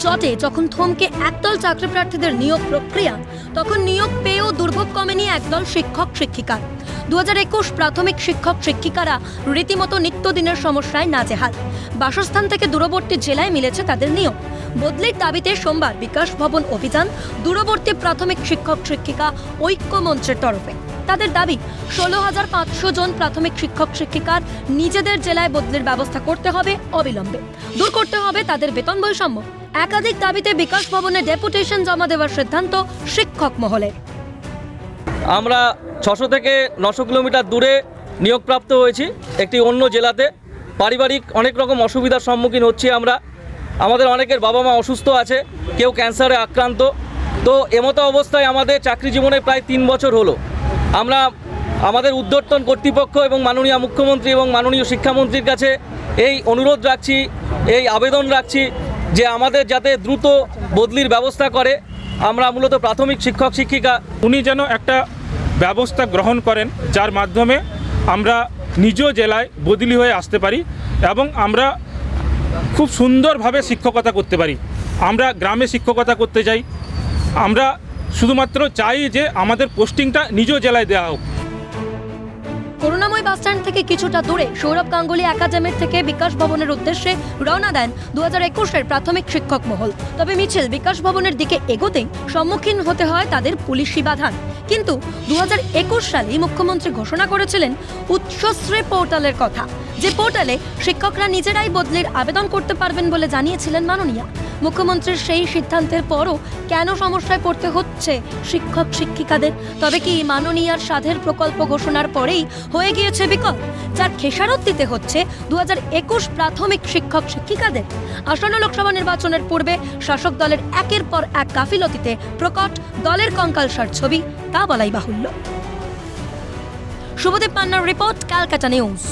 জটে যখন থমকে একদল চাকরি প্রার্থীদের নিয়োগ প্রক্রিয়া, তখন নিয়োগ পেয়েও দুর্ভোগ কমেনি একদল শিক্ষক শিক্ষিকা। 2021 প্রাথমিক শিক্ষক শিক্ষিকারা রীতিমতো নিত্যদিনের সমস্যায় নাজেহাল। বাসস্থান থেকে দূরবর্তী জেলায় মিলেছে তাদের নিয়োগ। বদলির দাবিতে সোমবার বিকাশ ভবন অভিযান দূরবর্তী প্রাথমিক শিক্ষক শিক্ষিকা ঐক্য মঞ্চের তরফে। তাদের দাবি 16,500 জন প্রাথমিক শিক্ষক শিক্ষিকার নিজেদের জেলায় বদলির ব্যবস্থা করতে হবে অবিলম্বে। দূর করতে হবে তাদের বেতন বৈষম্য। একাধিক দাবিতে বিকাশ ভবনে ডেপুটেশন জমা দেওয়ার সিদ্ধান্ত শিক্ষক মহলে। আমরা 600 থেকে 900 কিলোমিটার দূরে নিয়োগপ্রাপ্ত হয়েছি একটি অন্য জেলাতে। পারিবারিক অনেক রকম অসুবিধার সম্মুখীন হচ্ছি আমরা। আমাদের অনেকের বাবা মা অসুস্থ আছে, কেউ ক্যান্সারে আক্রান্ত। তো এমতো অবস্থায় আমাদের চাকরি জীবনে প্রায় 3 বছর হলো। আমরা আমাদের ঊর্ধ্বতন কর্তৃপক্ষ এবং মাননীয় মুখ্যমন্ত্রী এবং মাননীয় শিক্ষামন্ত্রীর কাছে এই অনুরোধ রাখছি, এই আবেদন রাখছি যে আমাদের যাতে দ্রুত বদলির ব্যবস্থা করে। আমরা মূলত প্রাথমিক শিক্ষক শিক্ষিকা, উনি যেন একটা ব্যবস্থা গ্রহণ করেন যার মাধ্যমে আমরা নিজ জেলায় বদলি হয়ে আসতে পারি এবং আমরা খুব সুন্দরভাবে শিক্ষকতা করতে পারি। আমরা গ্রামে শিক্ষকতা করতে চাই। আমরা শুধুমাত্র চাই যে আমাদের পোস্টিংটা নিজ জেলায় দেওয়া হোক। করুণাময় বাসস্ট্যান্ড থেকে কিছুটা দূরে সৌরভ গাঙ্গুলি একাডেমির থেকে বিকাশ ভবনের উদ্দেশ্যে রওনা দেন 2021-এর প্রাথমিক শিক্ষক মহল। তবে মিছিল বিকাশ ভবনের দিকে এগোতেই সম্মুখীন হতে হয় তাদের পুলিশি বাধার। কিন্তু 2021 সালে মুখ্যমন্ত্রী ঘোষণা করেছিলেন উচ্চশ্রী পোর্টালের কথা, যে পোর্টালে শিক্ষকরা নিজেরাই বদলির আবেদন করতে পারবেন বলে জানিয়েছিলেন মাননীয়া। মুখ্যমন্ত্রীর সেই সিদ্ধান্তের পরও কেন সমস্যায় পড়তে হচ্ছে শিক্ষক শিক্ষিকাদের? তবে কি মাননীয়ার সাধের প্রকল্প ঘোষণার পরেই হয়ে গিয়েছে বিকল, যার খেসারত দিতে হচ্ছে 2021 প্রাথমিক শিক্ষক শিক্ষিকাদের? আসন্ন লোকসভা নির্বাচনের পূর্বে শাসক দলের একের পর এক গাফিলতিতে প্রকট দলের কঙ্কালসার ছবি, তা বলাই বাহুল্য। শুভদীপ পান্নার রিপোর্ট, ক্যালকাটা নিউজ।